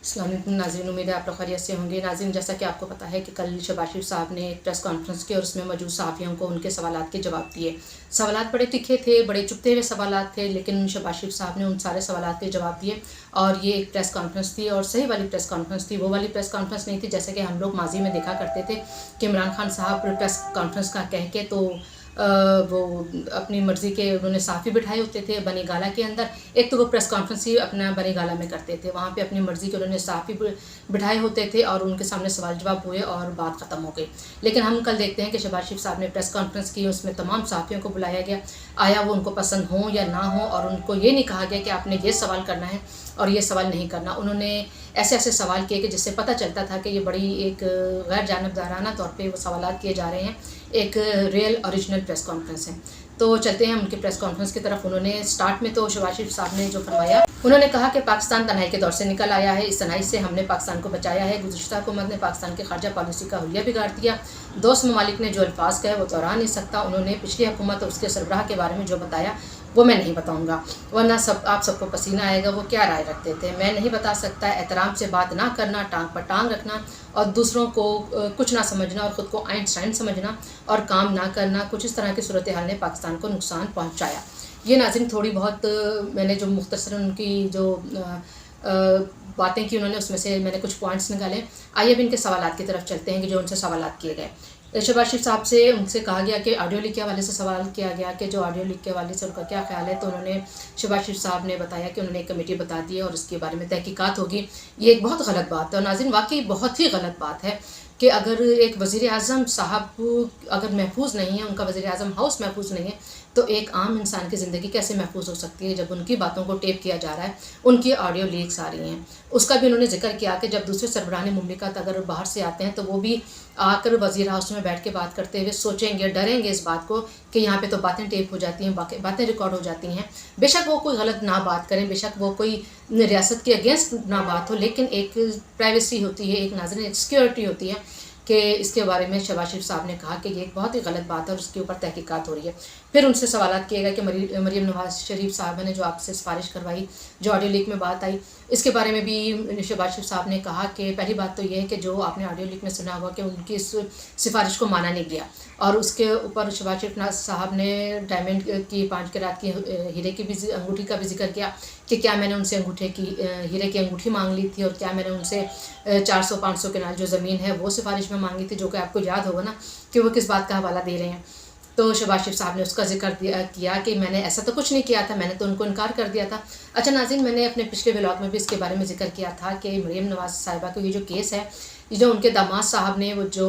अस्सलाम वालेकुम नाज़रीन, उम्मीद है आप लोग खैरियत से होंगे। नाज़रीन, जैसा कि आपको पता है कि कल शहबाज शरीफ साहब ने एक प्रेस कॉन्फ्रेंस की और उसमें मौजूद सहाफ़ियों को उनके सवालात के जवाब दिए। सवालात बड़े तीखे थे, बड़े चुभते हुए सवालात थे, लेकिन शहबाज शरीफ साहब ने उन सारे सवालात के जवाब दिए। और ये एक प्रेस कॉन्फ्रेंस थी और सही वाली प्रेस कॉन्फ्रेंस थी, वो वाली प्रेस कॉन्फ्रेंस नहीं थी जैसे कि हम लोग माजी में देखा करते थे कि इमरान खान साहब प्रेस कॉन्फ्रेंस का कह के तो वो अपनी मर्ज़ी के उन्होंने सहाफ़ी बिठाए होते थे बनी गाला के अंदर। एक तो वो प्रेस कॉन्फ्रेंस ही अपना बनी गाला में करते थे, वहाँ पे अपनी मर्ज़ी के उन्होंने सहाफ़ी बिठाए होते थे और उनके सामने सवाल जवाब हुए और बात ख़त्म हो गई। लेकिन हम कल देखते हैं कि शहबाज शरीफ साहब ने प्रेस कॉन्फ्रेंस की, उसमें तमाम सहाफ़ियों को बुलाया गया, आया वो उनको पसंद हो या ना हो, और उनको ये नहीं कहा गया कि आपने ये सवाल करना है और ये सवाल नहीं करना। उन्होंने ऐसे ऐसे सवाल किए कि जिससे पता चलता था कि ये बड़ी एक गैर जानबदाराना तौर पे वो सवालात किए जा रहे हैं, एक रियल ओरिजिनल प्रेस कॉन्फ्रेंस है। तो चलते हैं उनके प्रेस कॉन्फ्रेंस की तरफ। उन्होंने स्टार्ट में तो शहबाज शरीफ साहब ने जो फरमाया, उन्होंने कहा कि पाकिस्तान तन्हाई के दौर से निकल आया है, इस तन्हाई से हमने पाकिस्तान को बचाया है। गुज़िश्ता हुकूमत ने पाकिस्तान की खारजा पॉलिसी का हुलिया बिगाड़ दिया। दोस्त ममालिक ने जो अल्फाज कहे वो दोहरा नहीं सकता। उन्होंने पिछली हुकूमत और उसके सरबराह के बारे में जो बताया वो मैं नहीं बताऊंगा, वरना आप सबको पसीना आएगा। वो क्या राय रखते थे मैं नहीं बता सकता। एहतराम से बात ना करना, टांग पर टांग रखना और दूसरों को कुछ ना समझना और ख़ुद को आइंस्टाइन समझना और काम ना करना, कुछ इस तरह की सूरत हाल ने पाकिस्तान को नुकसान पहुँचाया। ये नाज़रीन थोड़ी बहुत मैंने जो मुख्तसर उनकी जो बातें की उन्होंने, उसमें से मैंने कुछ पॉइंट्स निकाले। आइए अब इनके सवालात की तरफ चलते हैं कि जो उनसे सवालात किए गए। शहबाज शरीफ साहब से उनसे कहा गया कि ऑडियो लीक के हवाले से सवाल किया गया कि जो ऑडियो लीक के हवाले से उनका क्या ख्याल है। तो उन्होंने शहबाज शरीफ साहब ने बताया कि उन्होंने एक कमेटी बता दी है और उसके बारे में तहकीकात होगी। ये एक बहुत गलत बात है और नाज़रीन वाकई बहुत ही गलत बात है कि अगर एक वज़ीर आज़म साहब अगर महफूज नहीं है, उनका वज़ीर आज़म हाउस महफूज नहीं है, तो एक आम इंसान की ज़िंदगी कैसे महफूज हो सकती है जब उनकी बातों को टेप किया जा रहा है, उनकी ऑडियो लीक्स आ रही हैं। उसका भी उन्होंने जिक्र किया कि जब दूसरे सरबराह मुमलिकत अगर बाहर से आते हैं तो वो भी आकर वज़ीर हाउस में बैठ के बात करते हुए सोचेंगे, डरेंगे इस बात को कि यहाँ पे तो बातें टेप हो जाती हैं, बातें रिकॉर्ड हो जाती हैं। बेशक वो कोई गलत ना बात करें, बेशक वो कोई रियासत के अगेंस्ट ना बात हो, लेकिन एक प्राइवेसी होती है, एक नाज़रीन एक सिक्योरिटी होती है कि इसके बारे में शहबाज शरीफ साहब ने कहा कि ये एक बहुत ही गलत बात है और उसके ऊपर तहकीकात हो रही है। फिर उनसे सवालात किए गए कि मरीम नवाज शरीफ साहब ने जो आपसे सिफारिश करवाई, जो ऑडियो लीक में बात आई, इसके बारे में भी शहबाज शरीफ साहब ने कहा कि पहली बात तो ये है कि जो आपने ऑडियो लीक में सुना होगा कि उनकी इस सिफारिश को माना नहीं गया। और उसके ऊपर शहबाज शरीफ साहब ने डायमंड की 5 कैरेट की हीरे की भी अंगूठी का भी जिक्र किया कि क्या मैंने उनसे हीरे की अंगूठी मांग ली थी और क्या मैंने उनसे 400-500 कनाल जो ज़मीन है वो सिफारिश में मांगी थी, जो कि आपको याद होगा ना कि वो किस बात का हवाला दे रहे हैं। तो शहबाज शरीफ साहब ने उसका जिक्र किया कि मैंने ऐसा तो कुछ नहीं किया था, मैंने तो उनको इनकार कर दिया था। अच्छा नाज़रीन, मैंने अपने पिछले व्लॉग में भी इसके बारे में जिक्र किया था कि मरीम नवाज साहिबा को ये जो केस है, जो उनके दामाद साहब ने वो जो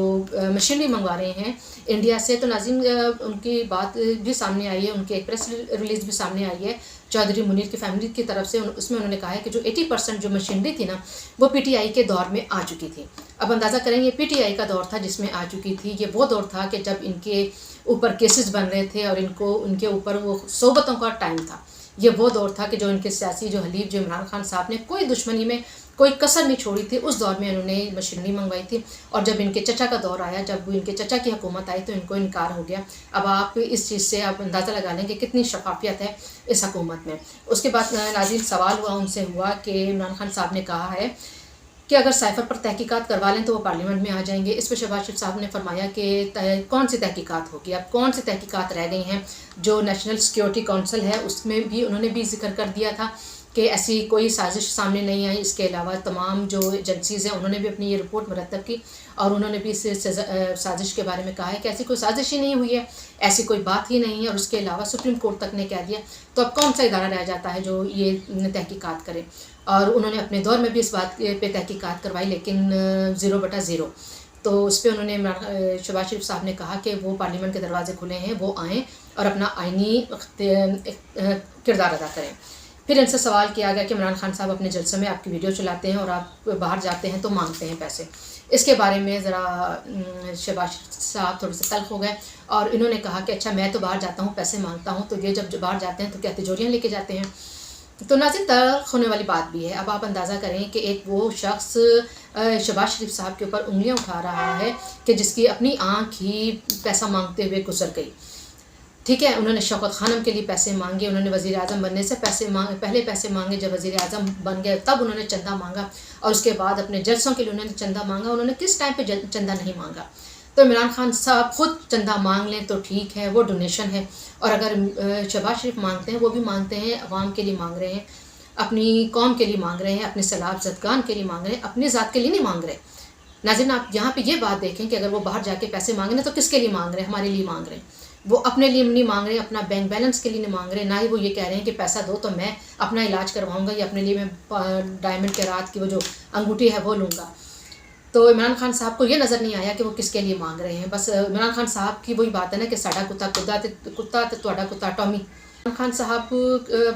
मशीनरी मंगवा रहे हैं इंडिया से, तो नाज़रीन उनकी बात भी सामने आई है, उनकी एक प्रेस रिलीज़ भी सामने आई है चौधरी मुनीर की फैमिली की तरफ से। उसमें उन्होंने कहा है कि जो 80% जो मशीनरी थी ना वो पीटीआई के दौर में आ चुकी थी। अब अंदाज़ा करें ये पीटीआई का दौर था जिसमें आ चुकी थी। ये वो दौर था कि जब इनके ऊपर केसेस बन रहे थे और उनके ऊपर वो सोबतों का टाइम था। ये वो दौर था कि जो इनके सियासी जो हलीफ जो इमरान खान साहब ने कोई दुश्मनी में कोई कसर नहीं छोड़ी थी, उस दौर में इन्होंने मशीनरी मंगवाई थी। और जब इनके चचा का दौर आया, जब इनके चचा की हुकूमत आई, तो इनको इनकार हो गया। अब आप इस चीज़ से आप अंदाज़ा लगा लें कि कितनी शफाफियत है इस हुकूमत में। उसके बाद नाज़रीन सवाल उनसे हुआ कि इमरान खान साहब ने कहा है कि अगर साइफर पर तहकीकात करवा लें तो वो पार्लियामेंट में आ जाएंगे। इस पर शहबाज शरीफ साहब ने फरमाया कि कौन सी तहकीकात होगी, अब कौन सी तहकीकात रह गई हैं। जो नेशनल सिक्योरिटी काउंसिल है उसमें भी उन्होंने भी जिक्र कर दिया था कि ऐसी कोई साजिश सामने नहीं आई। इसके अलावा तमाम जो एजेंसीज़ हैं उन्होंने भी अपनी ये रिपोर्ट मुरतब की और उन्होंने भी इस साजिश के बारे में कहा है कि ऐसी कोई साजिश ही नहीं हुई है, ऐसी कोई बात ही नहीं है। और उसके अलावा सुप्रीम कोर्ट तक ने कह दिया, तो अब कौन सा इदारा रह जाता है जो ये तहकीकात करे। और उन्होंने अपने दौर में भी इस बात पे तहकीकात करवाई, लेकिन 0/0। तो उस पर उन्होंने शहबाज शरीफ साहब ने कहा कि वो पार्लियामेंट के दरवाजे खुले हैं, वो आएँ और अपना आइनी किरदार अदा करें। फिर इनसे सवाल किया गया कि इमरान खान साहब अपने जलसों में आपकी वीडियो चलाते हैं और आप बाहर जाते हैं तो मांगते हैं पैसे। इसके बारे में ज़रा शहबाज साहब थोड़े से तल्ख हो गए और इन्होंने कहा कि अच्छा मैं तो बाहर जाता हूँ, पैसे मांगता हूँ, तो ये जब बाहर जाते हैं तो क्या तिजोरियाँ लेके जाते हैं। तो नाज़रीन तल्ख होने वाली बात भी है। अब आप अंदाज़ा करें कि एक वो शख्स शहबाज शरीफ साहब के ऊपर उंगलियाँ उठा रहा है कि जिसकी अपनी आँख ही पैसा मांगते हुए गुजर गई। ٹھیک ہے، انہوں نے شوکت خانم کے لیے پیسے مانگے، انہوں نے وزیر اعظم بننے سے پہلے پیسے مانگے، جب وزیر اعظم بن گئے تب انہوں نے چندہ مانگا، اور اس کے بعد اپنے جلسوں کے لیے انہوں نے چندہ مانگا۔ انہوں نے کس ٹائم پہ چندہ نہیں مانگا؟ تو عمران خان صاحب خود چندہ مانگ لیں تو ٹھیک ہے، وہ ڈونیشن ہے، اور اگر شہباز شریف مانگتے ہیں، وہ بھی مانگتے ہیں عوام کے لیے مانگ رہے ہیں، اپنی قوم کے لیے مانگ رہے ہیں، اپنے سیلاب زدگان کے لیے مانگ رہے ہیں، اپنی ذات کے لیے نہیں مانگ رہے۔ ناظرین، آپ یہاں پہ یہ بات دیکھیں کہ اگر وہ باہر جا کے پیسے مانگ رہے ہیں تو کس کے لیے مانگ رہے ہیں؟ ہمارے لیے مانگ رہے ہیں۔ وہ اپنے لیے نہیں مانگ رہے، اپنا بینک بیلنس کے لیے نہیں مانگ رہے، نہ ہی وہ یہ کہہ رہے ہیں کہ پیسہ دو تو میں اپنا علاج کرواؤں گا، یا اپنے لیے میں ڈائمنڈ کے رات کی وہ جو انگوٹھی ہے وہ لوں گا۔ تو عمران خان صاحب کو یہ نظر نہیں آیا کہ وہ کس کے لیے مانگ رہے ہیں۔ بس عمران خان صاحب کی وہی بات ہے نا کہ ساڈا کتا تے تہاڈا کتا ٹامی۔ عمران خان صاحب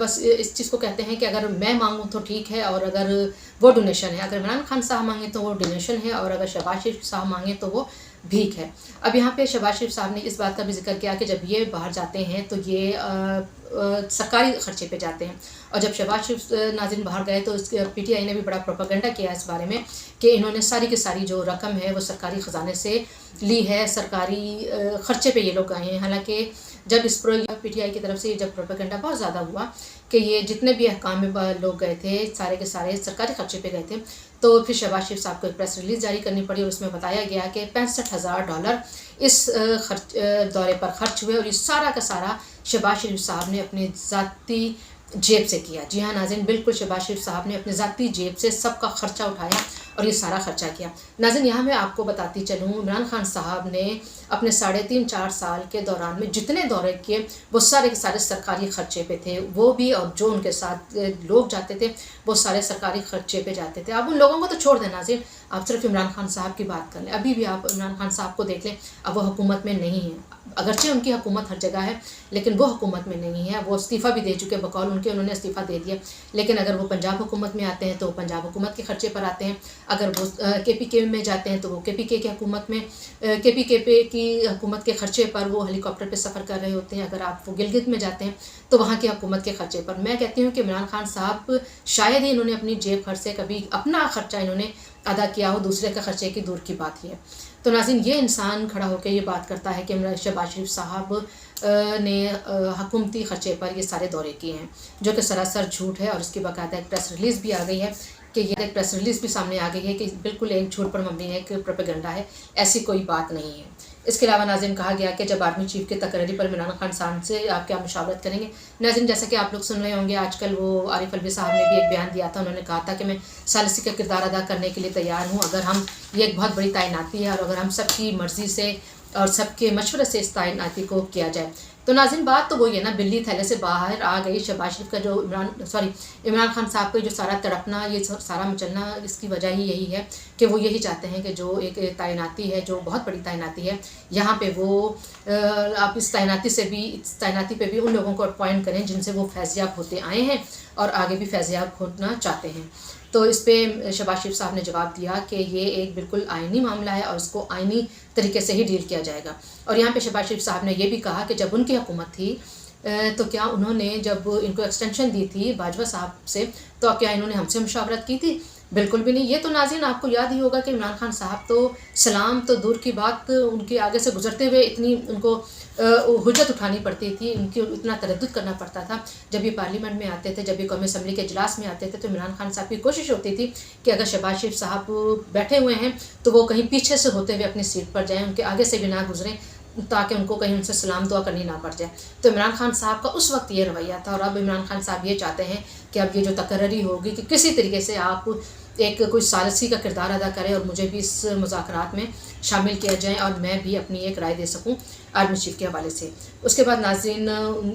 بس اس چیز کو کہتے ہیں کہ اگر میں مانگوں تو ٹھیک ہے، اور اگر وہ ڈونیشن ہے، اگر عمران خان صاحب مانگیں تو وہ ڈونیشن ہے، اور اگر شہباز شریف صاحب مانگیں تو وہ بھیک ہے۔ اب یہاں پہ شہباز شریف صاحب نے اس بات کا بھی ذکر کیا کہ جب یہ باہر جاتے ہیں تو یہ سرکاری خرچے پہ جاتے ہیں، اور جب شہباز شریف ناظرین باہر گئے تو اس پی ٹی آئی نے بھی بڑا پروپیگنڈا کیا اس بارے میں کہ انہوں نے ساری کی ساری جو رقم ہے وہ سرکاری خزانے سے لی ہے، سرکاری خرچے پہ یہ لوگ آئے ہیں۔ حالانکہ جب اس پی ٹی آئی کی طرف سے جب پروپیگنڈا بہت زیادہ ہوا کہ یہ جتنے بھی احکام میں لوگ گئے تھے سارے کے سارے سرکاری خرچے پہ گئے تھے، تو پھر شہباز شریف صاحب کو ایک پریس ریلیز جاری کرنی پڑی، اور اس میں بتایا گیا کہ $65,000 اس دورے پر خرچ ہوئے، اور یہ سارا کا سارا شہباز شریف صاحب نے اپنی ذاتی جیب سے کیا۔ جی ہاں ناظرین، بالکل شہباز شریف صاحب نے اپنی ذاتی جیب سے سب کا خرچہ اٹھایا اور یہ سارا خرچہ کیا۔ ناظرین، یہاں میں آپ کو بتاتی چلوں، عمران خان صاحب نے اپنے 3.5-4 سال کے دوران میں جتنے دورے کیے وہ سارے کے سارے سرکاری خرچے پہ تھے، وہ بھی، اور جو ان کے ساتھ لوگ جاتے تھے وہ سارے سرکاری خرچے پہ جاتے تھے۔ اب ان لوگوں کو تو چھوڑ دیں ناظرین، آپ صرف عمران خان صاحب کی بات کر لیں۔ ابھی بھی آپ عمران خان صاحب کو دیکھ لیں، اب وہ حکومت میں نہیں ہیں، اگرچہ ان کی حکومت ہر جگہ ہے لیکن وہ حکومت میں نہیں ہے، وہ استعفیٰ بھی دے چکے، بقول ان کے انہوں نے استعفیٰ دے دیا، لیکن اگر وہ پنجاب حکومت میں آتے ہیں تو وہ پنجاب حکومت کے خرچے پر آتے ہیں، اگر وہ کے پی کے میں جاتے ہیں تو وہ کے پی کے کی حکومت میں کی حکومت کے خرچے پر وہ ہیلی کاپٹر پہ سفر کر رہے ہوتے ہیں، اگر آپ وہ گلگت میں جاتے ہیں تو وہاں کی حکومت کے خرچے پر۔ میں کہتی ہوں کہ عمران خان صاحب شاید ہی انہوں نے اپنی جیب خرچ سے کبھی اپنا خرچہ انہوں نے ادا کیا ہو، دوسرے کا خرچے کی دور کی بات ہی ہے۔ تو ناظرین، یہ انسان کھڑا ہو کے یہ بات کرتا ہے کہ شہباز شریف صاحب نے حکومتی خرچے پر یہ سارے دورے کیے ہیں، جو کہ سراسر جھوٹ ہے، اور اس کی باقاعدہ ایک پریس ریلیز بھی آ گئی ہے کہ یہ ایک پریس ریلیز بھی سامنے آ گئی ہے کہ بالکل ایک جھوٹ پر مبنی ہے، ایک پروپیگنڈا ہے، ایسی کوئی بات نہیں ہے۔ اس کے علاوہ ناظرین کہا گیا کہ جب آرمی چیف کے تقرری پر عمران خان صاحب سے آپ کیا مشاورت کریں گے؟ ناظرین، جیسا کہ آپ لوگ سن رہے ہوں گے، آج کل وہ عارف الوی صاحب نے بھی ایک بیان دیا تھا، انہوں نے کہا تھا کہ میں ثالثی کا کردار ادا کرنے کے لیے تیار ہوں، اگر ہم یہ ایک بہت بڑی تعیناتی ہے، اور اگر ہم سب کی مرضی سے اور سب کے مشورے سے اس تعیناتی کو کیا جائے۔ تو ناظرین، بات تو وہی ہے نا، بلی تھیلے سے باہر آ گئی۔ شہباز شریف کا جو عمران خان صاحب کا جو سارا تڑپنا، یہ سارا مچلنا، اس کی وجہ ہی یہی ہے کہ وہ یہی چاہتے ہیں کہ جو ایک تعیناتی ہے، جو بہت بڑی تعیناتی ہے، یہاں پہ وہ آپ اس تعیناتی پہ بھی ان لوگوں کو اپوائنٹ کریں جن سے وہ فیضیاب ہوتے آئے ہیں اور آگے بھی فیضیاب ہونا چاہتے ہیں۔ تو اس پہ شہباز شریف صاحب نے جواب دیا کہ یہ ایک بالکل آئینی معاملہ ہے اور اس کو آئینی طریقے سے ہی ڈیل کیا جائے گا۔ اور یہاں پہ شہباز شریف صاحب نے یہ بھی کہا کہ جب ان کی حکومت تھی تو کیا انہوں نے جب ان کو ایکسٹینشن دی تھی باجوہ صاحب سے، تو کیا انہوں نے ہم سے مشاورت کی تھی؟ بالکل بھی نہیں۔ یہ تو ناظرین آپ کو یاد ہی ہوگا کہ عمران خان صاحب تو سلام تو دور کی بات، ان کے آگے سے گزرتے ہوئے اتنی ان کو حجت اٹھانی پڑتی تھی، ان کی اتنا تردد کرنا پڑتا تھا۔ جب یہ پارلیمنٹ میں آتے تھے، جب یہ قومی اسمبلی کے اجلاس میں آتے تھے، تو عمران خان صاحب کی کوشش ہوتی تھی کہ اگر شہباز شریف صاحب بیٹھے ہوئے ہیں تو وہ کہیں پیچھے سے ہوتے ہوئے اپنی سیٹ پر جائیں، ان کے آگے سے بھی نہ گزریں، تاکہ ان کو کہیں ان سے سلام دعا کرنی نہ پڑ جائے۔ تو عمران خان صاحب کا اس وقت یہ رویہ تھا، اور اب عمران خان صاحب یہ چاہتے ہیں کہ اب یہ جو تقرری ہوگی کہ کسی طریقے سے آپ ایک کوئی ثالثی کا کردار ادا کریں اور مجھے بھی اس مذاکرات میں شامل کیا جائیں اور میں بھی اپنی ایک رائے دے سکوں آرمی چیف کے حوالے سے۔ اس کے بعد ناظرین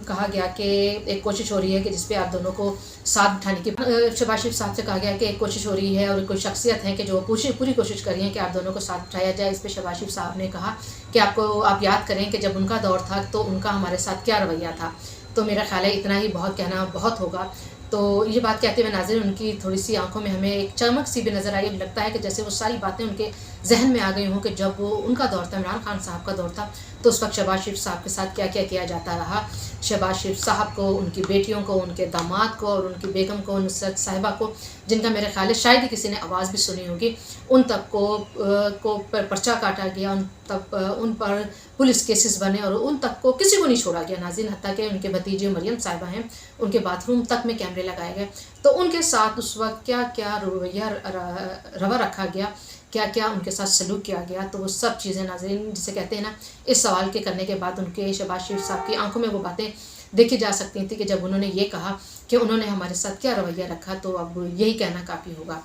کہا گیا کہ ایک کوشش ہو رہی ہے کہ جس پہ آپ دونوں کو ساتھ بٹھانے کی، شہباز شریف صاحب سے کہا گیا کہ ایک کوشش ہو رہی ہے اور کوئی شخصیت ہے کہ جو پوری کوشش کر رہی ہیں کہ آپ دونوں کو ساتھ بٹھایا جائے۔ اس پہ شہباز شریف صاحب نے کہا کہ آپ یاد کریں کہ جب ان کا دور تھا تو ان کا ہمارے ساتھ کیا رویہ تھا۔ تو میرا خیال ہے اتنا ہی بہت کہنا بہت ہوگا۔ تو یہ بات کہتے ہوئے ناظرین ان کی تھوڑی سی آنکھوں میں ہمیں ایک چمک سی بھی نظر آئی، لگتا ہے کہ جیسے وہ ساری باتیں ان کے ذہن میں آ گئی ہوں کہ جب وہ ان کا دور تھا، عمران خان صاحب کا دور تھا، تو اس وقت شہباز شریف صاحب کے ساتھ کیا کیا جاتا رہا۔ शहबाज शरीफ साहब को, उनकी बेटियों को, उनके दामाद को और उनकी बेगम को, नुसरत साहिबा को, जिनका मेरे ख्याल है शायद ही किसी ने आवाज़ भी सुनी होगी, उन तक को पर्चा काटा गया, उन पर पुलिस केसेस बने और उन तक को किसी को नहीं छोड़ा गया नाज़रीन। हत्ता कि उनके भतीजे मरियम साहिबा हैं, उनके बाथरूम तक में कैमरे लगाए गए। तो उनके साथ उस वक्त क्या क्या रवा रखा गया, क्या क्या उनके साथ सलूक किया गया, तो वो सब चीज़ें नाज़रीन जिसे कहते हैं ना, इस सवाल के करने के बाद उनके शहबाज शरीफ साहब की आंखों में वो बातें देखी जा सकती थी कि जब उन्होंने ये कहा कि उन्होंने हमारे साथ क्या रवैया रखा, तो अब यही कहना काफ़ी होगा।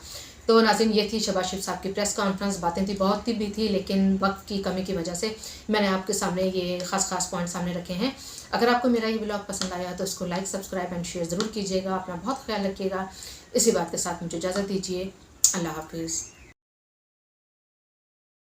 तो नाज़रीन ये थी शहबाज शरीफ साहब की प्रेस कॉन्फ्रेंस। बातें थी बहुत भी थी, लेकिन वक्त की कमी की वजह से मैंने आपके सामने ये ख़ास पॉइंट सामने रखे हैं। अगर आपको मेरा ये ब्लॉग पसंद आया तो इसको लाइक, सब्सक्राइब एंड शेयर ज़रूर कीजिएगा। अपना बहुत ख्याल रखिएगा। इसी बात के साथ मुझे इजाज़त दीजिए। अल्लाह हाफिज़।